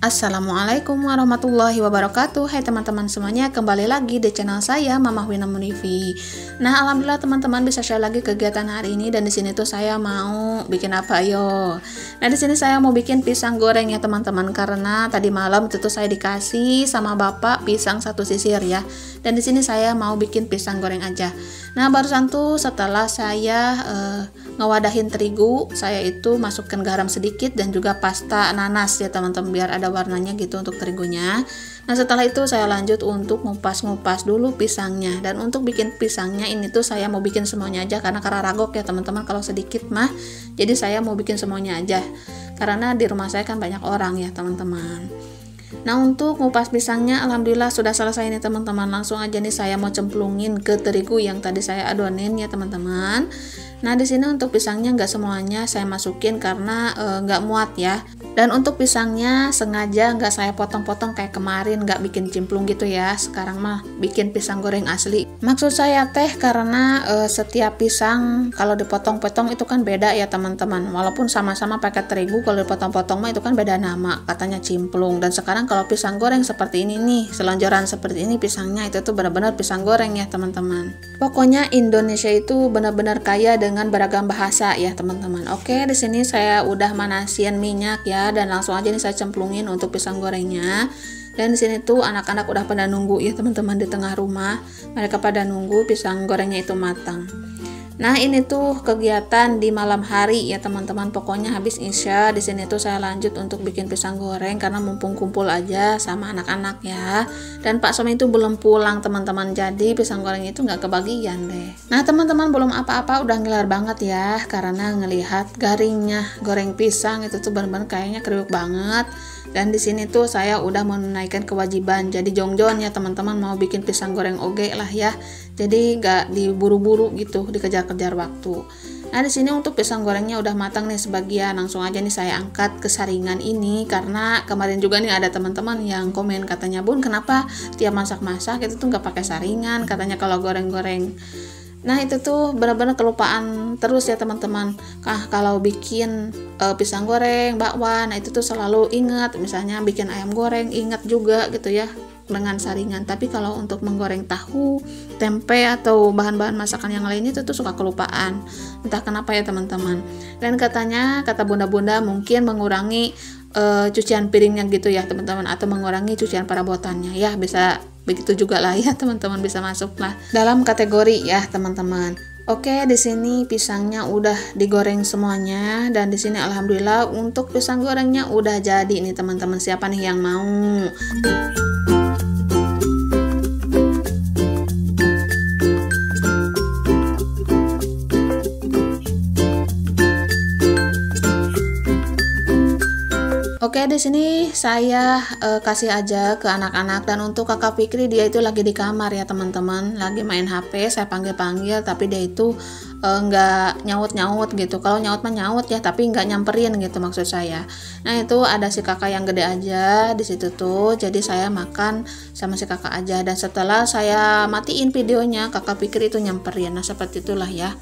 Assalamualaikum warahmatullahi wabarakatuh. Hai teman-teman semuanya, kembali lagi di channel saya Mamah Wina Munifi. Nah, alhamdulillah teman-teman bisa share lagi kegiatan hari ini, dan di sini tuh saya mau bikin apa yo. Nah, di sini saya mau bikin pisang goreng ya teman-teman, karena tadi malam itu tuh saya dikasih sama bapak pisang satu sisir ya. Dan di sini saya mau bikin pisang goreng aja. Nah, barusan tuh setelah saya ngewadahin terigu, saya itu masukkan garam sedikit dan juga pasta nanas ya teman-teman, biar ada warnanya gitu untuk terigunya. Nah, setelah itu saya lanjut untuk ngupas-ngupas dulu pisangnya. Dan untuk bikin pisangnya ini tuh saya mau bikin semuanya aja karena ragok ya teman-teman kalau sedikit mah. Jadi saya mau bikin semuanya aja karena di rumah saya kan banyak orang ya teman-teman. Nah, untuk ngupas pisangnya alhamdulillah sudah selesai nih teman-teman. Langsung aja nih saya mau cemplungin ke terigu yang tadi saya adonin ya teman-teman. Nah, di sini untuk pisangnya nggak semuanya saya masukin karena nggak muat ya. Dan untuk pisangnya sengaja nggak saya potong-potong kayak kemarin, nggak bikin cimplung gitu ya. Sekarang mah bikin pisang goreng asli. Maksud saya teh karena setiap pisang kalau dipotong-potong itu kan beda ya teman-teman. Walaupun sama-sama pakai terigu, kalau dipotong-potong mah itu kan beda nama, katanya cimplung. Dan sekarang kalau pisang goreng seperti ini nih, selonjoran seperti ini pisangnya, itu tuh benar-benar pisang goreng ya teman-teman. Pokoknya Indonesia itu benar-benar kaya dengan beragam bahasa ya teman-teman. Oke, di sini saya udah manasin minyak ya, dan langsung aja nih saya cemplungin untuk pisang gorengnya. Dan di sini tuh anak-anak udah pada nunggu ya teman-teman di tengah rumah. Mereka pada nunggu pisang gorengnya itu matang. Nah, ini tuh kegiatan di malam hari ya teman-teman. Pokoknya habis isya di sini tuh saya lanjut untuk bikin pisang goreng karena mumpung kumpul aja sama anak-anak ya. Dan Pak Somi itu belum pulang teman-teman. Jadi pisang goreng itu nggak kebagian deh. Nah, teman-teman belum apa-apa udah ngiler banget ya karena ngelihat garingnya goreng pisang itu tuh bener-bener kayaknya kriuk banget. Dan di sini tuh saya udah menunaikan kewajiban jadi jongjon ya teman-teman, mau bikin pisang goreng oge lah ya. Jadi nggak diburu-buru gitu, dikejar-kejar waktu. Nah, di sini untuk pisang gorengnya udah matang nih sebagian. Langsung aja nih saya angkat ke saringan ini karena kemarin juga nih ada teman-teman yang komen katanya, "Bun, kenapa tiap masak-masak itu tuh nggak pakai saringan? Katanya kalau goreng-goreng." Nah, itu tuh benar-benar kelupaan terus ya teman-teman. Kalau bikin pisang goreng, bakwan, nah itu tuh selalu ingat. Misalnya bikin ayam goreng, ingat juga gitu ya dengan saringan. Tapi kalau untuk menggoreng tahu, tempe atau bahan-bahan masakan yang lainnya itu tuh suka kelupaan. Entah kenapa ya teman-teman. Dan katanya, kata bunda-bunda mungkin mengurangi cucian piringnya gitu ya teman-teman, atau mengurangi cucian perabotannya ya, bisa begitu juga lah ya teman-teman, bisa masuk lah dalam kategori ya teman-teman. Oke, di sini pisangnya udah digoreng semuanya, dan di sini alhamdulillah untuk pisang gorengnya udah jadi nih teman-teman. Siapa nih yang mau? Oke, di sini saya kasih aja ke anak-anak. Dan untuk kakak Fikri, dia itu lagi di kamar ya teman-teman, lagi main HP. Saya panggil-panggil tapi dia itu nggak nyaut-nyaut gitu. Kalau nyaut mah nyaut ya, tapi nggak nyamperin gitu maksud saya. Nah, itu ada si kakak yang gede aja di situ tuh, jadi saya makan sama si kakak aja. Dan setelah saya matiin videonya, kakak Fikri itu nyamperin. Nah, seperti itulah ya,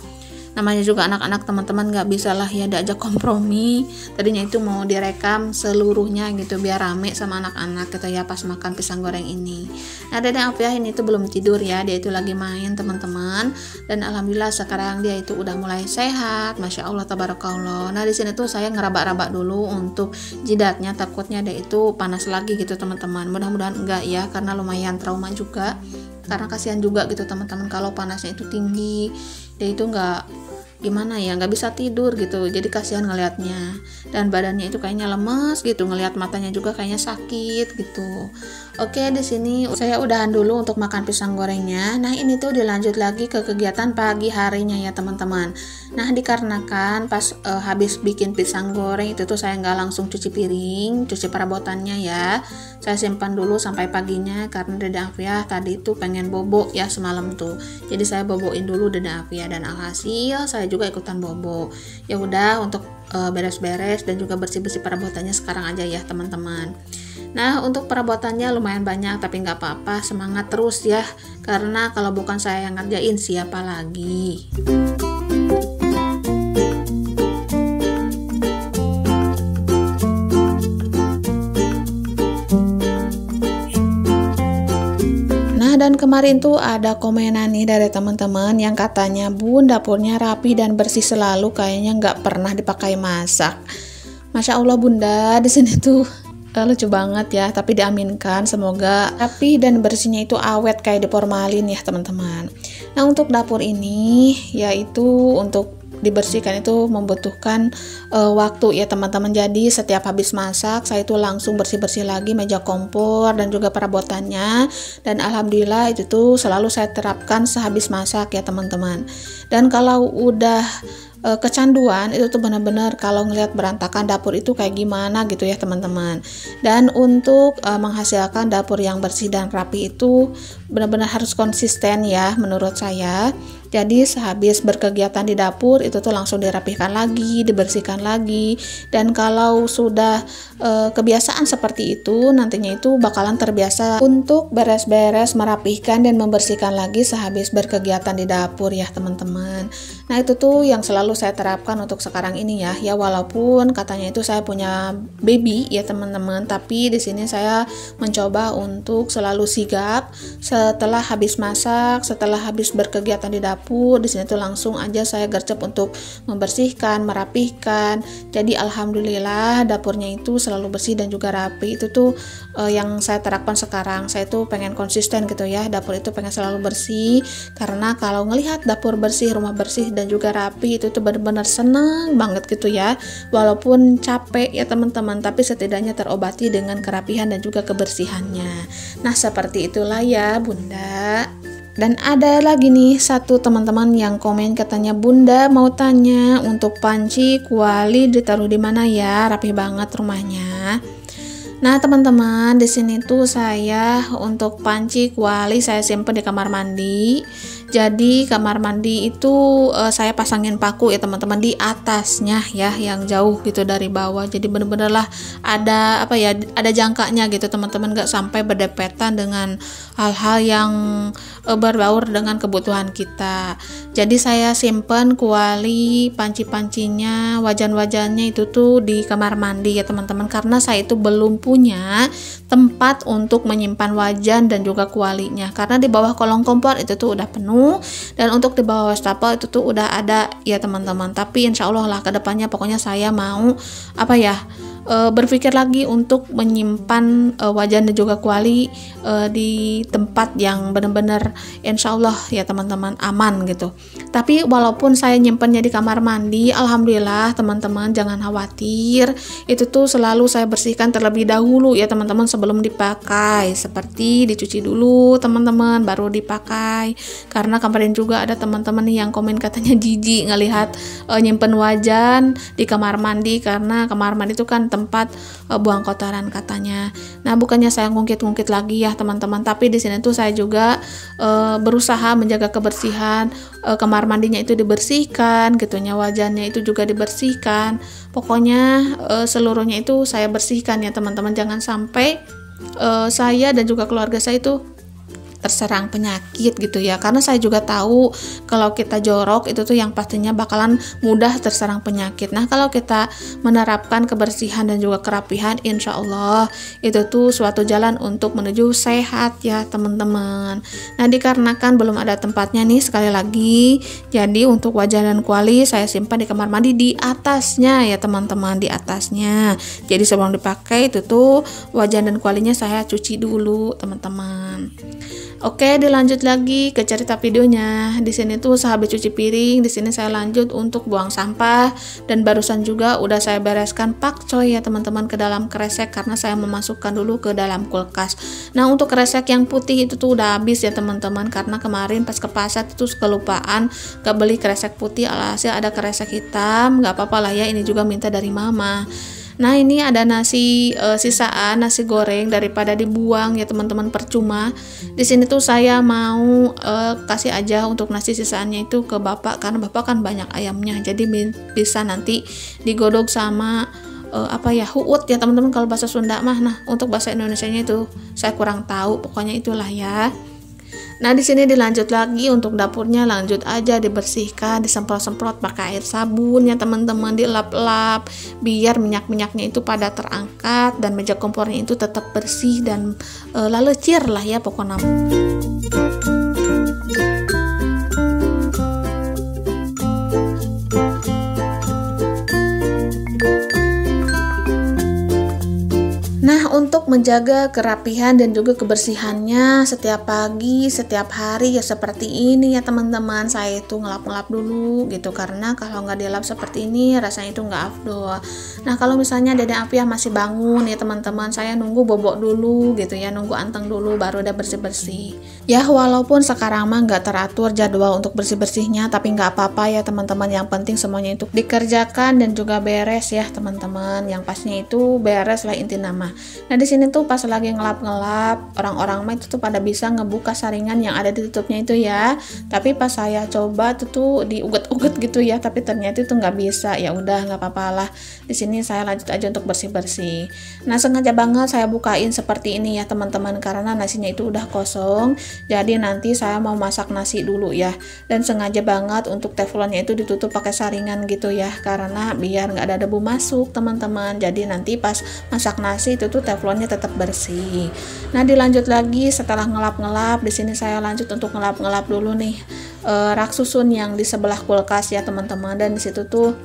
namanya juga anak-anak teman-teman, nggak bisa lah ya diajak kompromi. Tadinya itu mau direkam seluruhnya gitu biar rame sama anak-anak gitu ya pas makan pisang goreng ini. Nah, Dede Afiah ini tuh belum tidur ya, dia itu lagi main teman-teman. Dan alhamdulillah sekarang dia itu udah mulai sehat, masya Allah tabarakallah. Nah, di sini tuh saya ngeraba-raba dulu untuk jidatnya, takutnya dia itu panas lagi gitu teman-teman. Mudah-mudahan enggak ya, karena lumayan trauma juga. Karena kasihan juga gitu teman-teman kalau panasnya itu tinggi, dia itu nggak gimana ya, nggak bisa tidur gitu, jadi kasihan ngelihatnya. Dan badannya itu kayaknya lemes gitu, ngelihat matanya juga kayaknya sakit gitu. Oke, di sini saya udahan dulu untuk makan pisang gorengnya. Nah, ini tuh dilanjut lagi ke kegiatan pagi harinya ya teman-teman. Nah, dikarenakan pas habis bikin pisang goreng itu tuh saya nggak langsung cuci piring, cuci perabotannya ya. Saya simpan dulu sampai paginya karena Dede Afiah tadi tuh pengen bobo ya semalam tuh. Jadi saya boboin dulu Dede Afiah, dan alhasil saya juga ikutan bobo. Ya udah, untuk beres-beres dan juga bersih-bersih perabotannya sekarang aja ya teman-teman. Nah, untuk perabotannya lumayan banyak, tapi nggak apa-apa, semangat terus ya, karena kalau bukan saya yang ngerjain siapa lagi. dan kemarin tuh ada komenan nih dari teman-teman yang katanya, Bun, dapurnya rapi dan bersih selalu, kayaknya nggak pernah dipakai masak. Masya Allah Bunda, di sini tuh lucu banget ya, tapi diaminkan semoga rapi dan bersihnya itu awet kayak diformalin ya teman-teman. Nah untuk dapur ini yaitu untuk dibersihkan itu membutuhkan waktu ya teman-teman. Jadi setiap habis masak saya itu langsung bersih-bersih lagi meja kompor dan juga perabotannya, dan alhamdulillah itu tuh selalu saya terapkan sehabis masak ya teman-teman. Dan kalau udah kecanduan itu tuh benar-benar kalau ngelihat berantakan dapur itu kayak gimana gitu ya teman-teman. Dan untuk menghasilkan dapur yang bersih dan rapi itu benar-benar harus konsisten ya menurut saya. Jadi sehabis berkegiatan di dapur itu tuh langsung dirapihkan lagi, dibersihkan lagi. Dan kalau sudah kebiasaan seperti itu, nantinya itu bakalan terbiasa untuk beres-beres, merapihkan dan membersihkan lagi sehabis berkegiatan di dapur ya teman-teman. Nah itu tuh yang selalu saya terapkan untuk sekarang ini ya. Ya walaupun katanya itu saya punya baby ya teman-teman, tapi di sini saya mencoba untuk selalu sigap setelah habis masak, setelah habis berkegiatan di dapur. Di sini tuh langsung aja saya gercep untuk membersihkan, merapihkan. Jadi alhamdulillah dapurnya itu selalu bersih dan juga rapi. Itu tuh yang saya terapkan sekarang. Saya tuh pengen konsisten gitu ya. Dapur itu pengen selalu bersih, karena kalau ngelihat dapur bersih, rumah bersih dan juga rapi itu tuh benar-benar seneng banget gitu ya. Walaupun capek ya teman-teman, tapi setidaknya terobati dengan kerapihan dan juga kebersihannya. Nah seperti itulah ya Bunda. Dan ada lagi nih satu teman-teman yang komen katanya, Bunda mau tanya untuk panci kuali ditaruh di mana ya? Rapi banget rumahnya. Nah teman-teman, di sini tuh saya untuk panci kuali saya simpen di kamar mandi. Jadi kamar mandi itu saya pasangin paku ya teman-teman di atasnya ya, yang jauh gitu dari bawah. Jadi bener-bener lah ada apa ya, ada jangkanya gitu teman-teman, gak sampai berdepetan dengan hal-hal yang berbaur dengan kebutuhan kita. Jadi saya simpen kuali, panci-pancinya, wajan-wajannya itu tuh di kamar mandi ya teman-teman, karena saya itu belum punya tempat untuk menyimpan wajan dan juga kualinya, karena di bawah kolong kompor itu tuh udah penuh, dan untuk di bawah wastafel itu tuh udah ada ya teman-teman. Tapi insya Allah lah kedepannya pokoknya saya mau apa ya, berpikir lagi untuk menyimpan wajan dan juga kuali di tempat yang benar-benar insya Allah ya teman-teman aman gitu. Tapi walaupun saya nyimpannya di kamar mandi, alhamdulillah teman-teman jangan khawatir, itu tuh selalu saya bersihkan terlebih dahulu ya teman-teman sebelum dipakai, seperti dicuci dulu teman-teman baru dipakai. Karena kemarin juga ada teman-teman yang komen katanya jijik ngelihat nyimpen wajan di kamar mandi, karena kamar mandi itu kan tempat buang kotoran katanya. Nah bukannya saya ngungkit-ngungkit lagi ya teman-teman, tapi di sini tuh saya juga berusaha menjaga kebersihan. Kamar mandinya itu dibersihkan gitunya, wajannya itu juga dibersihkan, pokoknya seluruhnya itu saya bersihkan ya teman-teman. Jangan sampai saya dan juga keluarga saya itu terserang penyakit gitu ya, karena saya juga tahu kalau kita jorok itu tuh yang pastinya bakalan mudah terserang penyakit. Nah kalau kita menerapkan kebersihan dan juga kerapihan, insya Allah itu tuh suatu jalan untuk menuju sehat ya teman-teman. Nah dikarenakan belum ada tempatnya nih, sekali lagi, jadi untuk wajan dan kuali saya simpan di kamar mandi di atasnya ya teman-teman, di atasnya. Jadi sebelum dipakai itu tuh wajan dan kualinya saya cuci dulu teman-teman. Oke, dilanjut lagi ke cerita videonya. Di sini tuh sehabis cuci piring, di sini saya lanjut untuk buang sampah, dan barusan juga udah saya bereskan pakcoy ya teman-teman ke dalam kresek, karena saya memasukkan dulu ke dalam kulkas. Nah untuk kresek yang putih itu tuh udah habis ya teman-teman, karena kemarin pas ke pasar itu kelupaan gak beli kresek putih, alhasil ada kresek hitam. Gak apa-apa lah ya, ini juga minta dari mama. Nah ini ada nasi sisaan, nasi goreng, daripada dibuang ya teman-teman percuma. Di sini tuh saya mau kasih aja untuk nasi sisaannya itu ke bapak, karena bapak kan banyak ayamnya, jadi bisa nanti digodok sama huut ya teman-teman kalau bahasa Sunda mah. Nah untuk bahasa Indonesianya itu saya kurang tahu, pokoknya itulah ya. Nah, di sini dilanjut lagi untuk dapurnya, lanjut aja dibersihkan, disemprot-semprot pakai air sabun ya teman-teman, dilap-lap biar minyak-minyaknya itu pada terangkat dan meja kompornya itu tetap bersih dan lalecir lah ya pokoknya. Nah, untuk menjaga kerapihan dan juga kebersihannya setiap pagi, setiap hari ya seperti ini ya teman-teman, saya itu ngelap-ngelap dulu gitu, karena kalau nggak dilap seperti ini rasanya itu nggak afdol. Nah, kalau misalnya Dede Afiah masih bangun ya teman-teman, saya nunggu bobok dulu gitu ya, nunggu anteng dulu baru udah bersih-bersih. Ya, walaupun sekarang mah nggak teratur jadwal untuk bersih-bersihnya, tapi nggak apa-apa ya teman-teman, yang penting semuanya itu dikerjakan dan juga beres ya teman-teman, yang pasnya itu beres lah inti nama. Nah, di sini tuh pas lagi ngelap-ngelap, orang-orang mah itu tuh pada bisa ngebuka saringan yang ada di tutupnya itu ya. Tapi pas saya coba tuh diuget-uget gitu ya, tapi ternyata itu nggak bisa. Ya udah nggak apa-apa lah. Di sini saya lanjut aja untuk bersih-bersih. Nah, sengaja banget saya bukain seperti ini ya teman-teman, karena nasinya itu udah kosong. Jadi nanti saya mau masak nasi dulu ya. Dan sengaja banget untuk teflonnya itu ditutup pakai saringan gitu ya, karena biar nggak ada debu masuk teman-teman. Jadi nanti pas masak nasi itu tuh teflonnya tetap bersih. Nah, dilanjut lagi setelah ngelap-ngelap, di sini saya lanjut untuk ngelap-ngelap dulu nih rak susun yang di sebelah kulkas ya teman-teman, dan di situ tuh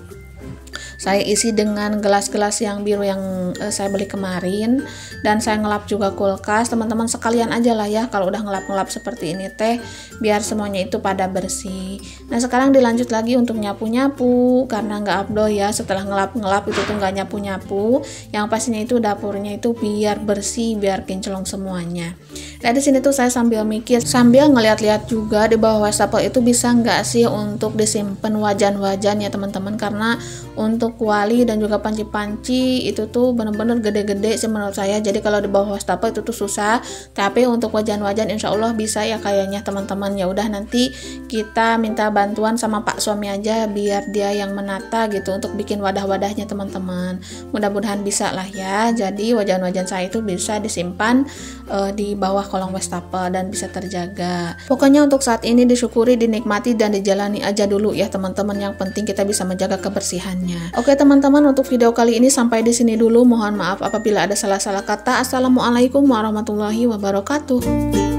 saya isi dengan gelas-gelas yang biru yang saya beli kemarin, dan saya ngelap juga kulkas teman-teman, sekalian aja lah ya kalau udah ngelap-ngelap seperti ini teh, biar semuanya itu pada bersih. Nah, sekarang dilanjut lagi untuk nyapu-nyapu, karena nggak afdol ya setelah ngelap-ngelap itu tuh nggak nyapu-nyapu, yang pastinya itu dapurnya itu biar bersih, biar kinclong semuanya. Nah, di sini tuh saya sambil mikir, sambil ngeliat-liat juga di bawah wastafel itu bisa nggak sih untuk disimpan wajan-wajan ya teman-teman, karena untuk kuali dan juga panci-panci itu tuh bener-bener gede-gede sih menurut saya. Jadi kalau di bawah wastafel itu tuh susah, tapi untuk wajan-wajan insya Allah bisa ya kayaknya teman-teman. Ya udah, nanti kita minta bantuan sama Pak suami aja biar dia yang menata gitu untuk bikin wadah-wadahnya teman-teman. Mudah-mudahan bisa lah ya. Jadi wajan-wajan saya itu bisa disimpan di bawah kolong wastafel dan bisa terjaga. Pokoknya untuk saat ini disyukuri, dinikmati dan dijalani aja dulu ya teman-teman. Yang penting kita bisa menjaga kebersihannya. Oke teman-teman, untuk video kali ini sampai di sini dulu. Mohon maaf apabila ada salah-salah kata. Assalamualaikum warahmatullahi wabarakatuh.